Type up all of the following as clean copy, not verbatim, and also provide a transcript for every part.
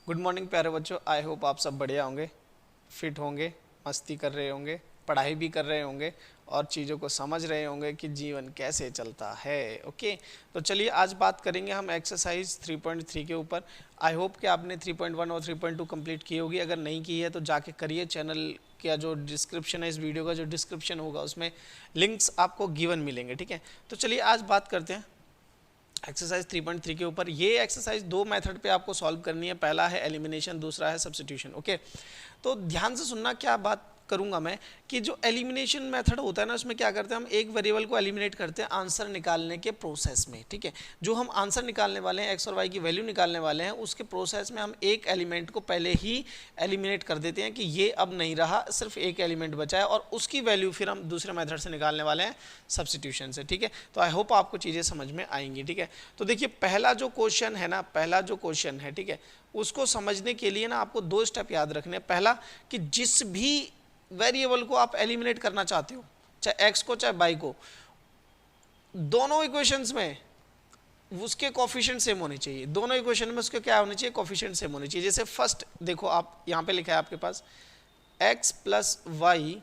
Good morning प्यारे बच्चों, I hope आप सब बढ़िया होंगे, फिट होंगे, मस्ती कर रहे होंगे, पढ़ाई भी कर रहे होंगे और चीज़ों को समझ रहे होंगे कि जीवन कैसे चलता है। ओके, तो चलिए आज बात करेंगे हम एक्सरसाइज 3.3 के ऊपर। आई होप कि आपने 3.1 और 3.2 कंप्लीट की होगी। अगर नहीं की है तो जाके करिए। चैनल का जो डिस्क्रिप्शन है, इस वीडियो का जो डिस्क्रिप्शन होगा उसमें लिंक्स आपको गिवन मिलेंगे। ठीक है, तो चलिए आज बात करते हैं एक्सरसाइज 3.3 के ऊपर। ये एक्सरसाइज दो मेथड पे आपको सॉल्व करनी है। पहला है एलिमिनेशन, दूसरा है सब्स्टिट्यूशन। ओके, तो ध्यान से सुनना, क्या बात करूंगा मैं कि जो एलिमिनेशन मेथड होता है ना, उसमें क्या करते हैं हम एक वेरिएबल को एलिमिनेट करते हैं आंसर निकालने के प्रोसेस में। ठीक है, जो हम आंसर निकालने वाले हैं, एक्स और वाई की वैल्यू निकालने वाले हैं, उसके प्रोसेस में हम एक एलिमेंट को पहले ही एलिमिनेट कर देते हैं कि ये अब नहीं रहा, सिर्फ एक एलिमेंट बचा है, और उसकी वैल्यू फिर हम दूसरे मेथड से निकालने वाले हैं सब्स्टिट्यूशन से। ठीक है, तो आई होप आपको चीज़ें समझ में आएंगी। ठीक है, तो देखिए पहला जो क्वेश्चन है ना, पहला जो क्वेश्चन है, ठीक है, उसको समझने के लिए ना आपको दो स्टेप याद रखने हैं। पहला कि जिस भी वेरिएबल को आप एलिमिनेट करना चाहते हो, चाहे एक्स को चाहे वाई को, दोनों इक्वेशंस में उसके कोफिशिएंट सेम होने चाहिए। दोनों इक्वेशन में उसके क्या होने चाहिए, कोफिशिएंट सेम होने चाहिए। जैसे फर्स्ट देखो, आप यहाँ पे लिखा है आपके पास x plus y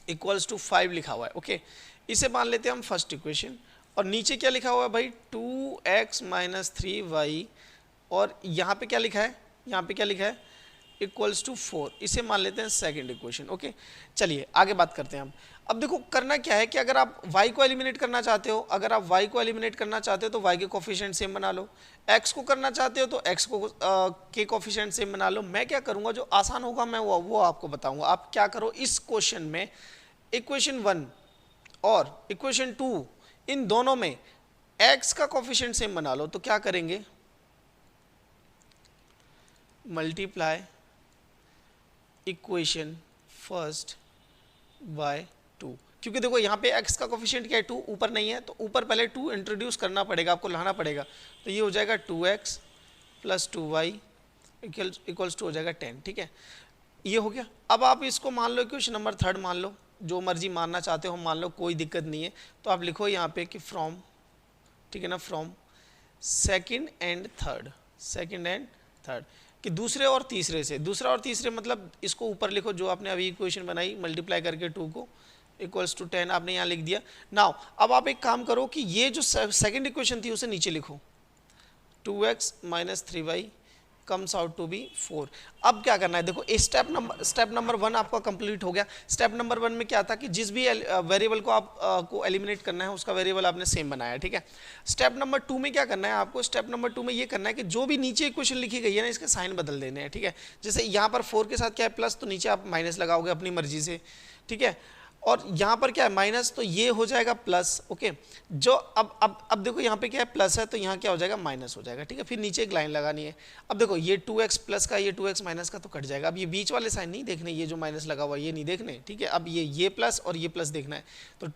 equals to 5 लिखा हुआ है। ओके, इसे मान लेते हैं हम फर्स्ट इक्वेशन। और नीचे क्या लिखा हुआ है भाई, 2x माइनस 3y, और यहाँ पे क्या लिखा है, यहाँ पे क्या लिखा है, इक्वल्स टू 4। इसे मान लेते हैं सेकंड इक्वेशन। ओके, चलिए आगे बात करते हैं हम। अब देखो करना क्या है कि अगर आप y को एलिमिनेट करना चाहते हो, अगर आप y को एलिमिनेट करना चाहते हो तो y के कोफिशिएंट सेम बना लो। x को करना चाहते हो तो x को के कोफिशिएंट सेम बना लो। मैं क्या करूँगा, जो आसान होगा मैं वो आपको बताऊँगा। आप क्या करो, इस क्वेश्चन में इक्वेशन 1 और इक्वेशन 2, इन दोनों में x का कोफिशिएंट सेम बना लो। तो क्या करेंगे, मल्टीप्लाई इक्वेशन फर्स्ट बाय 2, क्योंकि देखो यहाँ पे x का कोफिशिएंट क्या है, 2, ऊपर नहीं है, तो ऊपर पहले 2 इंट्रोड्यूस करना पड़ेगा, आपको लाना पड़ेगा। तो ये हो जाएगा 2x plus 2y equals to हो जाएगा 10। ठीक है, ये हो गया। अब आप इसको मान लो क्वेश्चन नंबर 3 मान लो, जो मर्जी मानना चाहते हो मान लो, कोई दिक्कत नहीं है। तो आप लिखो यहाँ पे कि फ्रॉम, ठीक है ना, from second and third, second and third, कि दूसरे और तीसरे से। दूसरा और तीसरे मतलब इसको ऊपर लिखो, जो आपने अभी इक्वेशन बनाई मल्टीप्लाई करके 2 को, इक्वल्स टू 10 आपने यहाँ लिख दिया। नाउ अब आप एक काम करो कि ये जो सेकंड इक्वेशन थी उसे नीचे लिखो, 2x minus 3y comes out to be 4। अब क्या करना है, देखो स्टेप नंबर 1 आपका कंप्लीट हो गया। स्टेप नंबर 1 में क्या था कि जिस भी वेरिएबल को आप को एलिमिनेट करना है, उसका वेरिएबल आपने सेम बनाया। ठीक है, स्टेप नंबर 2 में क्या करना है आपको, स्टेप नंबर 2 में ये करना है कि जो भी नीचे इक्वेशन लिखी गई है ना, इसके साइन बदल देने हैं। ठीक है, जैसे यहाँ पर 4 के साथ क्या है प्लस, तो नीचे आप माइनस लगाओगे अपनी मर्जी से। ठीक है, और यहाँ पर क्या है माइनस, तो ये हो जाएगा प्लस। ओके, जो अब देखो यहाँ पे क्या है प्लस है, तो यहाँ क्या हो जाएगा माइनस हो जाएगा। ठीक है, फिर नीचे एक लाइन लगानी है। अब देखो ये 2x प्लस का, ये 2x माइनस का तो कट जाएगा। अब ये बीच वाले साइन नहीं देखने, ये जो माइनस लगा हुआ ये नहीं देखने। ठीक है, अब ये प्लस और ये प्लस देखना है। तो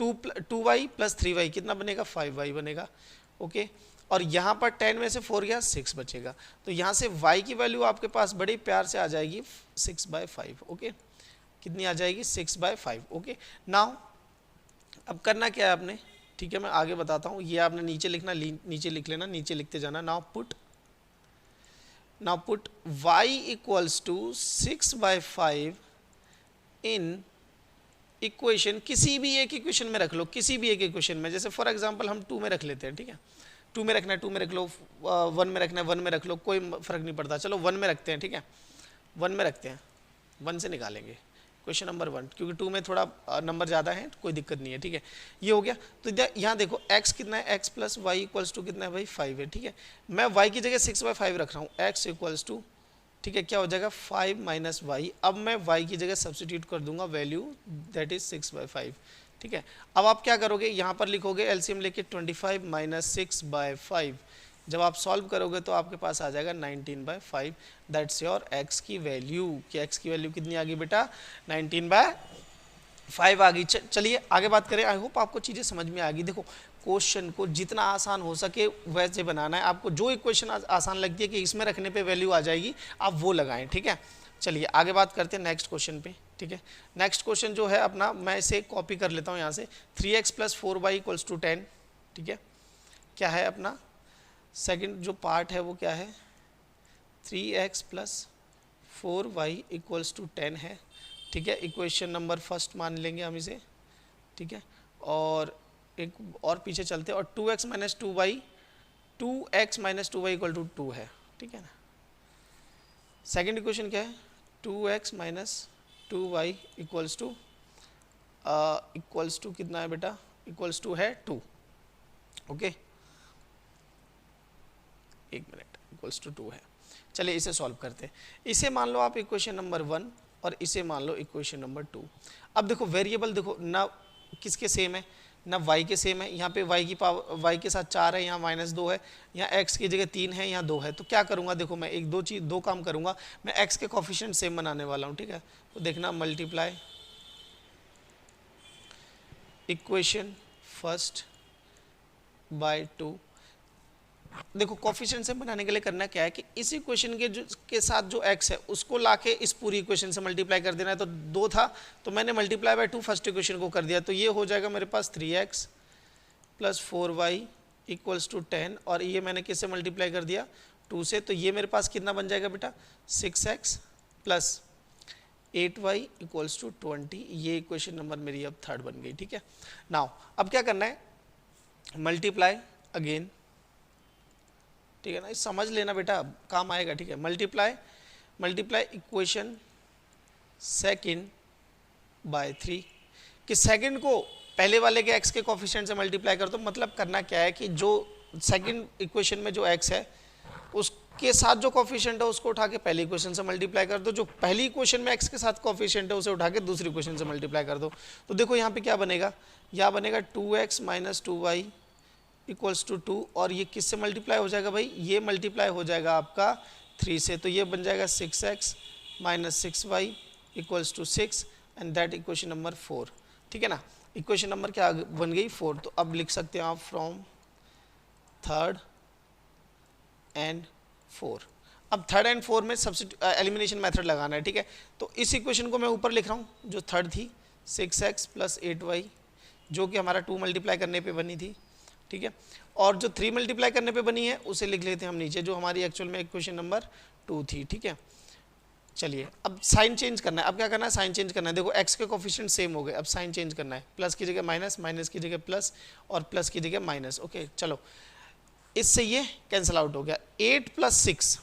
2y प्लस 3y कितना बनेगा, 5y बनेगा। ओके, और यहाँ पर 10 में से 4 गया, 6 बचेगा। तो यहाँ से y की वैल्यू आपके पास बड़े प्यार से आ जाएगी 6/5। ओके, कितनी आ जाएगी, 6/5। ओके, नाउ अब करना क्या है आपने, ठीक है मैं आगे बताता हूँ। ये आपने नीचे लिखना, नीचे लिख लेना, नीचे लिखते जाना। Now put y equals to 6/5 in equation, किसी भी एक इक्वेशन में रख लो, किसी भी एक इक्वेशन में। जैसे फॉर एग्जांपल हम 2 में रख लेते हैं। ठीक है, 2 में रखना है, 2 में रख लो, 1 में रखना है, 1 में रख लो, कोई फर्क नहीं पड़ता। चलो 1 में रखते हैं। ठीक है, 1 में रखते हैं, 1 से निकालेंगे क्वेश्चन नंबर 1, क्योंकि 2 में थोड़ा नंबर ज़्यादा है, कोई दिक्कत नहीं है। ठीक है, ये हो गया। तो यहाँ देखो x कितना है, x plus y equals to कितना है भाई, 5 है। ठीक है, मैं y की जगह 6/5 रख रहा हूँ, x इक्वल्स टू, ठीक है, क्या हो जाएगा 5 माइनस वाई। अब मैं y की जगह सब्सटीट्यूट कर दूंगा वैल्यू, दैट इज 6/5। ठीक है, अब आप क्या करोगे, यहाँ पर लिखोगे एलसीएम लेके 25 माइनस 6/5। जब आप सॉल्व करोगे तो आपके पास आ जाएगा 19/5। दैट्स योर x की वैल्यू। कि x की वैल्यू कितनी आ गई बेटा, 19/5 आ गई। चलिए आगे बात करें। आई होप आपको चीज़ें समझ में आ गई। देखो क्वेश्चन को जितना आसान हो सके वैसे बनाना है। आपको जो इक्वेशन आसान लगती है कि इसमें रखने पे वैल्यू आ जाएगी, आप वो लगाएं। ठीक है, चलिए आगे बात करते हैं नेक्स्ट क्वेश्चन पे। ठीक है, नेक्स्ट क्वेश्चन जो है अपना, मैं इसे कॉपी कर लेता हूँ यहाँ से, 3x plus 4y equals to 10। ठीक है, क्या है अपना सेकंड जो पार्ट है वो क्या है, 3x plus 4y equals to 10 है, ठीक है। इक्वेशन नंबर फर्स्ट मान लेंगे हम इसे, ठीक है। और एक और पीछे चलते हैं, और 2x minus 2y equal to 2 है, ठीक है ना। सेकेंड इक्वेशन क्या है, 2x minus 2y equals to कितना है बेटा, इक्वल्स टू है 2, ओके। एक मिनट, इक्वल्स टू 2 है। चलिए इसे सॉल्व करते हैं। इसे मान लो आप इक्वेशन नंबर 1 और इसे मान लो इक्वेशन नंबर 2। अब देखो वेरिएबल देखो ना किसके सेम है, ना y के सेम है। यहाँ पे y के साथ 4 है, यहाँ -2 है, यहाँ x की जगह 3 है, यहाँ 2 है। तो क्या करूँगा, देखो मैं दो काम करूँगा। मैं x के कोफिशिएंट सेम बनाने वाला हूँ, ठीक है। तो देखना, मल्टीप्लाई इक्वेशन फर्स्ट बाय 2। देखो कोफिशिएंट से बनाने के लिए करना क्या है कि इस इक्वेशन के साथ जो x है उसको लाके इस पूरी इक्वेशन से मल्टीप्लाई कर देना है। तो 2 था तो मैंने मल्टीप्लाई बाय 2 फर्स्ट इक्वेशन को कर दिया, तो ये हो जाएगा मेरे पास 3x plus 4y equals to 10, और ये मैंने किससे मल्टीप्लाई कर दिया, 2 से। तो ये मेरे पास कितना बन जाएगा बेटा, 6x plus 8y equals to 20। ये इक्वेशन नंबर मेरी अब थर्ड बन गई, ठीक है। नाउ अब क्या करना है, मल्टीप्लाई अगेन, ठीक है ना। समझ लेना बेटा, काम आएगा, ठीक है। मल्टीप्लाई इक्वेशन सेकंड बाय 3, कि सेकंड को पहले वाले के x के कोफिशिएंट से मल्टीप्लाई कर दो। मतलब करना क्या है कि जो सेकंड इक्वेशन में जो x है उसके साथ जो कोफिशिएंट है उसको उठा के पहली इक्वेशन से मल्टीप्लाई कर दो, जो पहली इक्वेशन में x के साथ कोफिशिएंट है उसे उठा के दूसरी इक्वेशन से मल्टीप्लाई कर दो। तो देखो यहाँ पे क्या बनेगा, यहाँ बनेगा 2x minus 2y equals to 2, और ये किससे मल्टीप्लाई हो जाएगा भाई, ये मल्टीप्लाई हो जाएगा आपका 3 से। तो ये बन जाएगा 6x minus 6y equals to 6, and that equation number 4, ठीक है ना। इक्वेशन नंबर क्या बन गई, 4। तो अब लिख सकते हैं आप फ्रॉम थर्ड एंड 4। अब थर्ड एंड 4 में एलिमिनेशन मेथड लगाना है, ठीक है। तो इस इक्वेशन को मैं ऊपर लिख रहा हूँ, जो थर्ड थी 6x प्लस 8y, जो कि हमारा 2 मल्टीप्लाई करने पे बनी थी, ठीक है। और जो 3 मल्टीप्लाई करने पे बनी है उसे लिख लेते हैं हम नीचे, जो हमारी एक्चुअल में इक्वेशन नंबर 2 थी, ठीक है। चलिए अब साइन चेंज करना है। अब क्या करना है, साइन चेंज करना है। देखो x के कोफिशिएंट सेम हो गए, अब साइन चेंज करना है। प्लस की जगह माइनस, माइनस की जगह प्लस, और प्लस की जगह माइनस, ओके। चलो इससे ये कैंसिल आउट हो गया। 8 प्लस 6,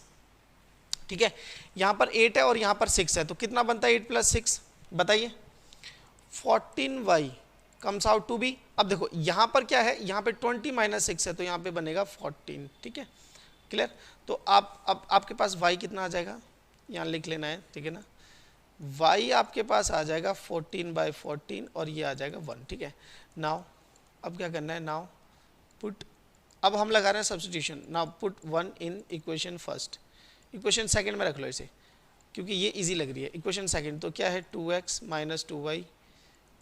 ठीक है। यहाँ पर 8 है और यहाँ पर 6 है, तो कितना बनता है 8 प्लस 6, बताइए। 14y comes out to B. अब देखो यहाँ पर क्या है, यहाँ पे 20 माइनस 6 है, तो यहाँ पे बनेगा 14, ठीक है, क्लियर। तो अब आपके पास y कितना आ जाएगा, यहाँ लिख लेना है, ठीक है ना। y आपके पास आ जाएगा 14/14, और ये आ जाएगा 1, ठीक है। नाउ अब क्या करना है, नाउ पुट, अब हम लगा रहे हैं substitution. Now put 1 in equation first, equation second में रख लो इसे, क्योंकि ये इजी लग रही है। इक्वेशन सेकंड तो क्या है, 2x minus 2y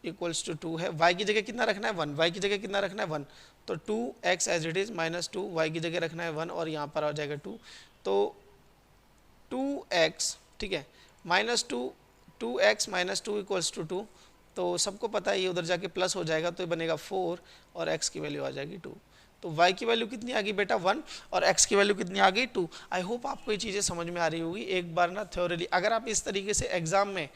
equals to 2 है। y की जगह कितना रखना है, 1, y की जगह कितना रखना है, 1। तो 2x as it is minus 2, y की जगह रखना है 1, और यहाँ पर आ जाएगा 2। तो 2x, ठीक है, minus 2x minus 2 equals to 2। तो सबको पता है ये उधर जाके प्लस हो जाएगा, तो ये बनेगा 4, और x की वैल्यू आ जाएगी 2। तो y की वैल्यू कितनी आ गई बेटा, 1, और x की वैल्यू कितनी आ गई, 2। आई होप आपको ये चीज़ें समझ में आ रही होगी। एक बार ना थ्योरली अगर आप इस तरीके से एग्जाम में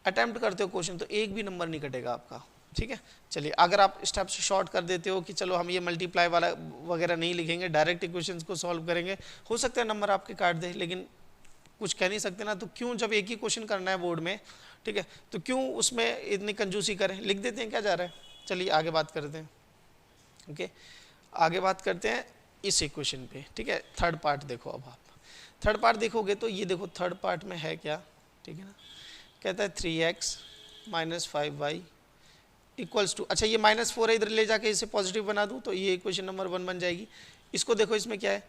अटैम्प्ट करते हो क्वेश्चन, तो एक भी नंबर नहीं कटेगा आपका, ठीक है। चलिए अगर आप स्टेप से शॉर्ट कर देते हो कि चलो हम ये मल्टीप्लाई वाला वगैरह नहीं लिखेंगे, डायरेक्ट इक्वेशंस को सॉल्व करेंगे, हो सकता है नंबर आपके काट दे, लेकिन कुछ कह नहीं सकते ना। तो क्यों, जब एक ही क्वेश्चन करना है बोर्ड में, ठीक है, तो क्यों उसमें इतनी कंजूसी करें, लिख देते हैं, क्या जा रहा है। चलिए आगे बात करते हैं, ओके। आगे बात करते हैं इस इक्वेशन पे, ठीक है। थर्ड पार्ट देखो, अब आप थर्ड पार्ट देखोगे तो ये देखो थर्ड पार्ट में है क्या, ठीक है ना। कहता है 3x minus 5y equals to, अच्छा ये -4 है, इधर ले जाके इसे पॉजिटिव बना दूँ तो ये इक्वेशन नंबर 1 बन जाएगी। इसको देखो, इसमें क्या है,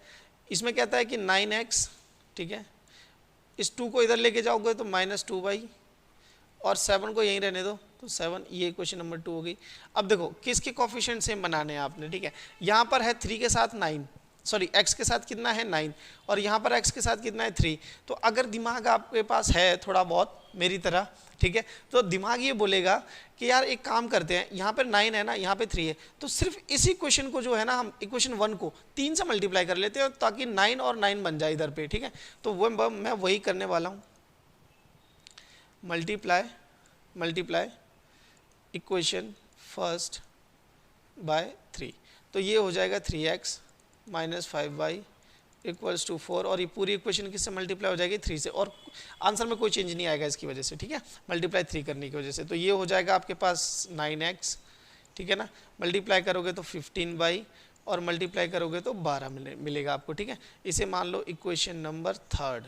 इसमें कहता है कि 9x, ठीक है, इस 2 को इधर लेके जाओगे तो -2y, और 7 को यहीं रहने दो तो 7, ये इक्वेशन नंबर 2 हो गई। अब देखो किसके कोफिशिएंट सेम बनाने हैं आपने, ठीक है। यहाँ पर है 3 के साथ 9, सॉरी x के साथ कितना है 9 और यहाँ पर x के साथ कितना है 3। तो अगर दिमाग आपके पास है थोड़ा बहुत मेरी तरह, ठीक है, तो दिमाग ये बोलेगा कि यार एक काम करते हैं, यहाँ पर 9 है ना, यहाँ पे 3 है, तो सिर्फ इस इक्वेशन को जो है ना हम इक्वेशन 1 को 3 से मल्टीप्लाई कर लेते हैं ताकि 9 और 9 बन जाए इधर पे, ठीक है। तो वो मैं वही करने वाला हूँ, मल्टीप्लाई इक्वेशन फर्स्ट बाय 3। तो ये हो जाएगा 3x minus 5y equals to 4 और ये पूरी इक्वेशन किससे मल्टीप्लाई हो जाएगी 3 से और आंसर में कोई चेंज नहीं आएगा इसकी वजह से, ठीक है, मल्टीप्लाई 3 करने की वजह से। तो ये हो जाएगा आपके पास 9x, ठीक है ना, मल्टीप्लाई करोगे तो 15y और मल्टीप्लाई करोगे तो 12 मिलेगा आपको, ठीक है। इसे मान लो इक्वेशन नंबर 3,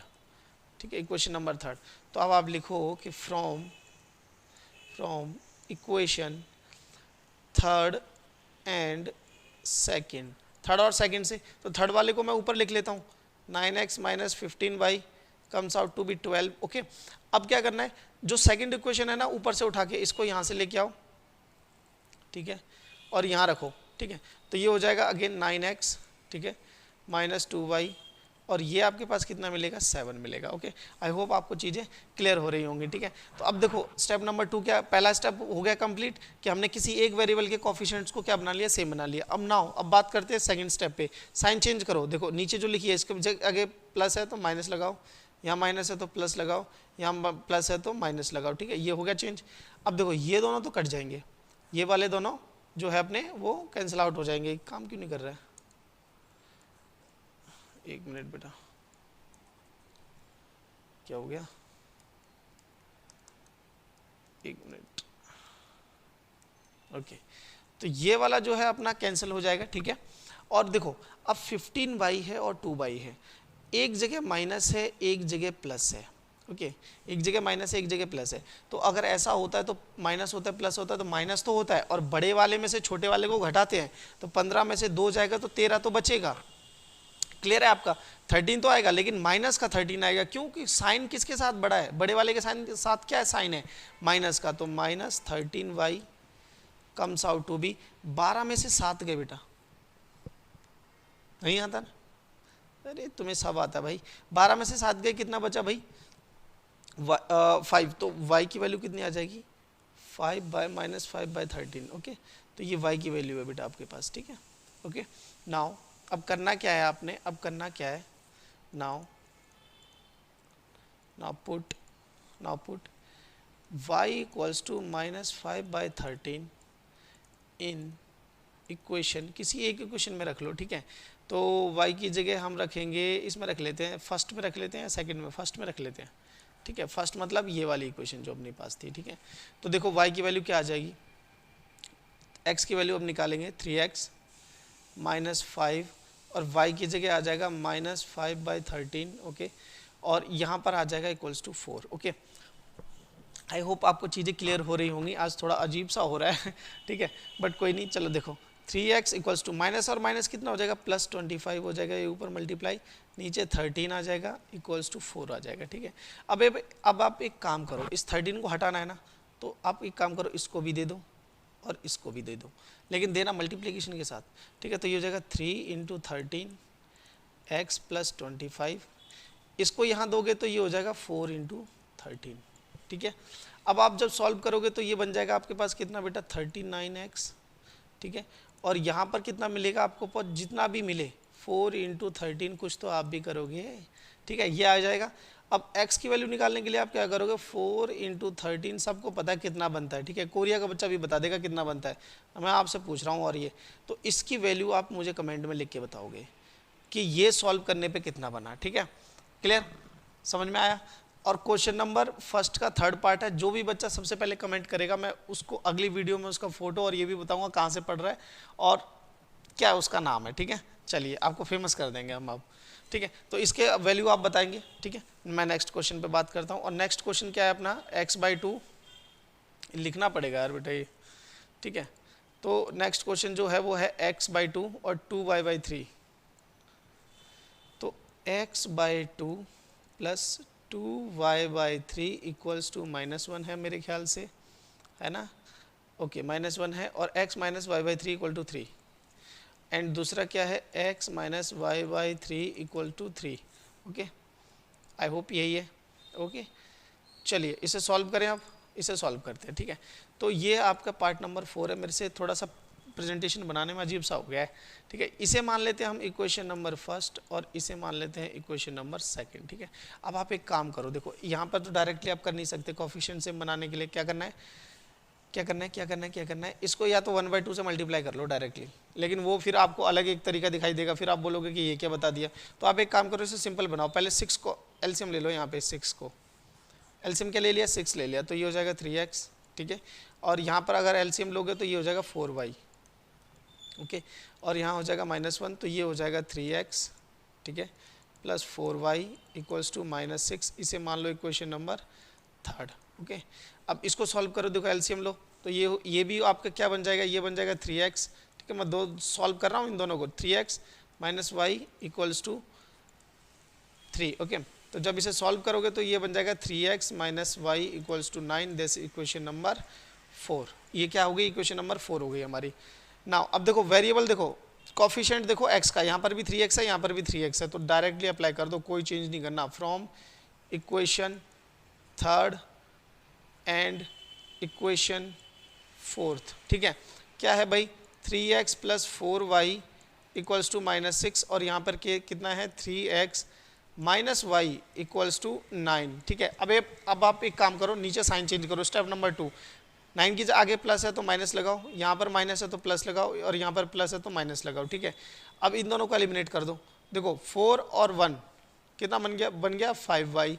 ठीक है, इक्वेशन नंबर 3। तो अब आप लिखो कि from equation 3 and second, third और सेकेंड से, तो थर्ड वाले को मैं ऊपर लिख लेता हूँ, 9x minus 15y comes out to be 12, okay. अब क्या करना है, जो सेकंड इक्वेशन है ना ऊपर से उठा के इसको यहाँ से लेके आओ, ठीक है, और यहाँ रखो, ठीक है। तो ये हो जाएगा अगेन 9x, ठीक है, माइनस 2y और ये आपके पास कितना मिलेगा 7 मिलेगा, ओके। आई होप आपको चीज़ें क्लियर हो रही होंगी, ठीक है। तो अब देखो स्टेप नंबर 2 क्या, पहला स्टेप हो गया कंप्लीट कि हमने किसी एक वेरिएबल के कोफिशिएंट्स को क्या बना लिया, सेम बना लिया। अब बात करते हैं सेकंड स्टेप पे, साइन चेंज करो। देखो नीचे जो लिखी है इसके आगे प्लस है तो माइनस लगाओ, यहाँ माइनस है तो प्लस लगाओ, यहाँ प्लस है तो माइनस लगाओ, ठीक है, ये हो गया चेंज। अब देखो ये दोनों तो कट जाएंगे, ये वाले दोनों जो है अपने वो कैंसिल आउट हो जाएंगे। काम क्यों नहीं कर रहा है, एक मिनट बेटा, क्या हो गया, एक मिनट, ओके। तो ये वाला जो है अपना कैंसिल हो जाएगा, ठीक है। और देखो अब 15y है और 2y है, एक जगह माइनस है एक जगह प्लस है, ओके, एक जगह माइनस है एक जगह प्लस है। तो अगर ऐसा होता है तो माइनस होता है प्लस होता है, तो माइनस तो होता है और बड़े वाले में से छोटे वाले को घटाते हैं तो 15 में से 2 जाएगा तो 13 तो बचेगा, क्लियर है आपका। 13 तो आएगा लेकिन माइनस का 13 आएगा, क्योंकि साइन किसके साथ बड़ा है, बड़े वाले के साइन के साथ क्या है, साइन है माइनस का, तो minus 13y comes out to be 12 में से 7 गए बेटा, नहीं आता ना, अरे तुम्हें सब आता भाई, 12 में से 7 गए, कितना बचा भाई 5, तो y की वैल्यू कितनी आ जाएगी 5 बाय माइनस 5 बाय 13, ओके। तो ये y की वैल्यू है बेटा आपके पास, ठीक है, ओके। नाउ अब करना क्या है आपने, अब करना क्या है, now put y equals to minus 5 by 13 in equation, किसी एक इक्वेशन में रख लो, ठीक है। तो y की जगह हम रखेंगे, इसमें रख लेते हैं, फर्स्ट में रख लेते हैं, सेकंड में, फर्स्ट में रख लेते हैं, ठीक है। फर्स्ट मतलब ये वाली इक्वेशन जो अपने पास थी, ठीक है। तो देखो y की वैल्यू क्या आ जाएगी, x की वैल्यू अब निकालेंगे 3x माइनस 5 और y की जगह आ जाएगा माइनस 5 बाई 13, ओके, और यहाँ पर आ जाएगा equals to 4, okay. I hope आपको चीज़ें क्लियर हो रही होंगी, आज थोड़ा अजीब सा हो रहा है ठीक है, बट कोई नहीं, चलो देखो 3x इक्वल्स टू माइनस और माइनस कितना हो जाएगा प्लस 25 हो जाएगा, ये ऊपर मल्टीप्लाई, नीचे 13 आ जाएगा इक्वल्स टू 4 आ जाएगा, ठीक है। अब आप एक काम करो, इस 13 को हटाना है ना, तो आप एक काम करो, इसको भी दे दो और इसको भी दे दो, लेकिन देना मल्टीप्लिकेशन के साथ, ठीक है। तो ये हो जाएगा 3 इंटू 13 x प्लस 25, इसको यहाँ दोगे तो ये हो जाएगा 4 इंटू 13, ठीक है। अब आप जब सॉल्व करोगे तो ये बन जाएगा आपके पास कितना बेटा 39x, ठीक है, और यहाँ पर कितना मिलेगा आपको, पर जितना भी मिले 4 इंटू 13 कुछ तो आप भी करोगे, ठीक है, ये आ जाएगा। अब x की वैल्यू निकालने के लिए आप क्या करोगे, 4 इंटू 13 सबको पता है कितना बनता है, ठीक है, कोरिया का बच्चा भी बता देगा कितना बनता है, मैं आपसे पूछ रहा हूँ। और ये तो इसकी वैल्यू आप मुझे कमेंट में लिख के बताओगे कि ये सॉल्व करने पे कितना बना, ठीक है, क्लियर, समझ में आया। और क्वेश्चन नंबर फर्स्ट का थर्ड पार्ट है, जो भी बच्चा सबसे पहले कमेंट करेगा मैं उसको अगली वीडियो में उसका फोटो और ये भी बताऊंगा कहाँ से पढ़ रहा है और क्या उसका नाम है, ठीक है। चलिए आपको फेमस कर देंगे हम अब, ठीक है। तो इसके वैल्यू आप बताएंगे, ठीक है, मैं नेक्स्ट क्वेश्चन पे बात करता हूँ। और नेक्स्ट क्वेश्चन क्या है अपना, x/2 लिखना पड़ेगा यार बेटा ये, ठीक है। तो नेक्स्ट क्वेश्चन जो है वो है x/2 और 2y/3, तो x/2 plus 2y/3 equals to -1 है मेरे ख्याल से, है ना, ओके, -1 है, और x minus y/3 equal to 3। And दूसरा क्या है x minus y by 3 equal to 3। Okay, I hope यही है। ओके, चलिए इसे सॉल्व करें, अब इसे सॉल्व करते हैं। ठीक है, तो ये आपका पार्ट नंबर 4 है। मेरे से थोड़ा सा प्रेजेंटेशन बनाने में अजीब सा हो गया है। ठीक है, इसे मान लेते हैं हम इक्वेशन नंबर फर्स्ट और इसे मान लेते हैं इक्वेशन नंबर सेकंड। ठीक है, अब आप एक काम करो, देखो यहाँ पर तो डायरेक्टली आप कर नहीं सकते, कोफिशिएंट से बनाने के लिए क्या करना है, इसको या तो 1/2 से मल्टीप्लाई कर लो डायरेक्टली, लेकिन वो फिर आपको अलग एक तरीका दिखाई देगा, फिर आप बोलोगे कि ये क्या बता दिया। तो आप एक काम करो, इसे सिंपल बनाओ। पहले 6 को एलसीएम ले लो, यहाँ पे 6 को एलसीएम क्या ले लिया, 6 ले लिया, तो ये हो जाएगा 3x। ठीक है, और यहाँ पर अगर एलसीएम लोगे तो ये हो जाएगा 4y। ओके, और यहाँ हो जाएगा -1, तो ये हो जाएगा 3x। ठीक है, प्लस 4y इक्वल्स टू -6। इसे मान लो इक्वेशन नंबर 3। ओके, अब इसको सॉल्व करो, देखो एलसीएम लो, तो ये भी आपका क्या बन जाएगा, ये बन जाएगा 3x। ठीक है, मैं दो सॉल्व कर रहा हूँ इन दोनों को, 3x minus y equals to 3। Okay, तो जब इसे सॉल्व करोगे तो ये बन जाएगा 3x minus y equals to 9। This equation number 4। ये क्या हो गई, इक्वेशन नंबर 4 हो गई हमारी। नाउ अब देखो वेरिएबल, देखो कोफिशिएंट देखो x का, यहाँ पर भी 3x है, यहाँ पर भी 3x है, तो डायरेक्टली अप्लाई कर दो, कोई चेंज नहीं करना। From equation 3 and equation 4। ठीक है, क्या है भाई, 3x plus 4y equals to -6, और यहाँ पर कितना है 3x minus y equals to 9। ठीक है, अब आप एक काम करो, नीचे साइन चेंज करो। स्टेप नंबर 2, 9 की आगे प्लस है तो माइनस लगाओ, यहाँ पर माइनस है तो प्लस लगाओ, और यहाँ पर प्लस है तो माइनस लगाओ। ठीक है, अब इन दोनों को एलिमिनेट कर दो। देखो 4 और 1 कितना बन गया 5y।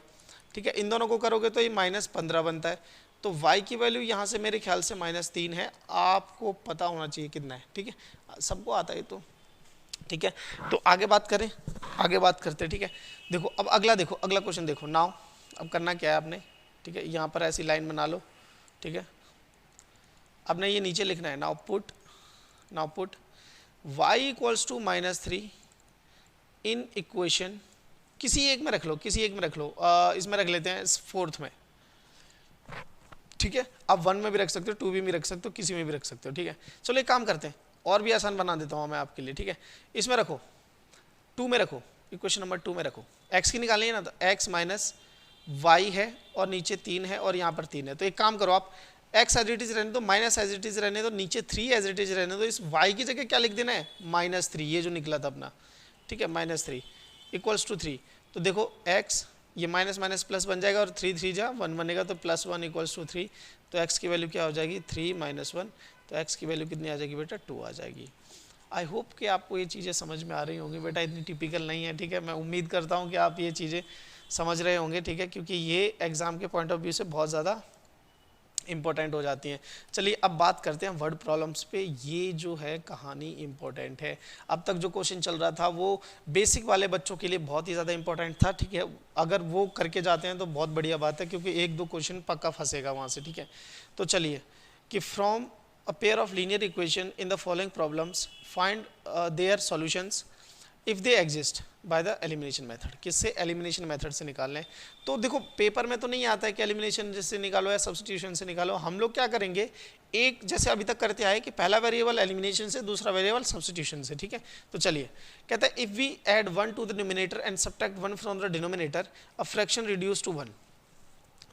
ठीक है, इन दोनों को करोगे तो ये -15 बनता है, तो y की वैल्यू यहाँ से मेरे ख्याल से -3 है, आपको पता होना चाहिए कितना है। ठीक है, सबको आता है तो। ठीक है, तो आगे बात करते हैं। ठीक है, देखो अब अगला क्वेश्चन देखो। नाउ अब करना क्या है आपने, ठीक है, यहाँ पर ऐसी लाइन बना लो। ठीक है, अब ना ये नीचे लिखना है, now put y equals to -3 in equation, किसी एक में रख लो, इसमें रख लेते हैं 4th में। ठीक है, आप 1 में भी रख सकते हो, 2 में भी रख सकते हो, किसी में भी रख सकते हो। ठीक है, चलो एक काम करते हैं, और भी आसान बना देता हूँ मैं आपके लिए। ठीक है, इसमें रखो 2 में रखो, इक्वेशन नंबर 2 में रखो। x की निकालनी है ना, तो x माइनस वाई है और नीचे 3 है और यहाँ पर 3 है। तो एक काम करो, आप x एज इट इज रहने दो, माइनस एज इट इज रहने दो, नीचे 3 एज इट इज रहने दो। इस y की जगह क्या लिख देना है, -3, ये जो निकला था अपना। ठीक है, -3 इक्वल्स टू 3। तो देखो x ये माइनस माइनस प्लस बन जाएगा, और 3 3 जा 1 बनेगा, तो +1 इक्वल्स टू 3। तो x की वैल्यू क्या हो जाएगी, 3 - 1, तो x की वैल्यू कितनी आ जाएगी बेटा, 2 आ जाएगी। आई होप कि आपको ये चीज़ें समझ में आ रही होंगी बेटा, इतनी टिपिकल नहीं है। ठीक है, मैं उम्मीद करता हूँ कि आप ये चीज़ें समझ रहे होंगे। ठीक है, क्योंकि ये एग्ज़ाम के पॉइंट ऑफ व्यू से बहुत ज़्यादा इंपॉर्टेंट हो जाती हैं। चलिए अब बात करते हैं वर्ड प्रॉब्लम्स पे। ये जो है कहानी इंपॉर्टेंट है। अब तक जो क्वेश्चन चल रहा था वो बेसिक वाले बच्चों के लिए बहुत ही ज़्यादा इंपॉर्टेंट था। ठीक है, अगर वो करके जाते हैं तो बहुत बढ़िया बात है, क्योंकि 1-2 क्वेश्चन पक्का फंसेगा वहाँ से। ठीक है, तो चलिए कि from a pair of linear equation in the following problems find their solutions if they exist by the elimination method। किससे, एलिमिनेशन मेथड से निकालने। तो देखो पेपर में तो नहीं आता है कि एलिमिनेशन से निकालो या सब्स्टिट्यूशन से निकालो। हम लोग क्या करेंगे, एक जैसे अभी तक करते आए कि पहला वेरिएबल एलिमिनेशन से, दूसरा वेरिएबल सब्स्टिट्यूशन से। ठीक है, तो चलिए कहता है if we add 1 to the numerator and subtract 1 from the denominator a fraction reduce to 1।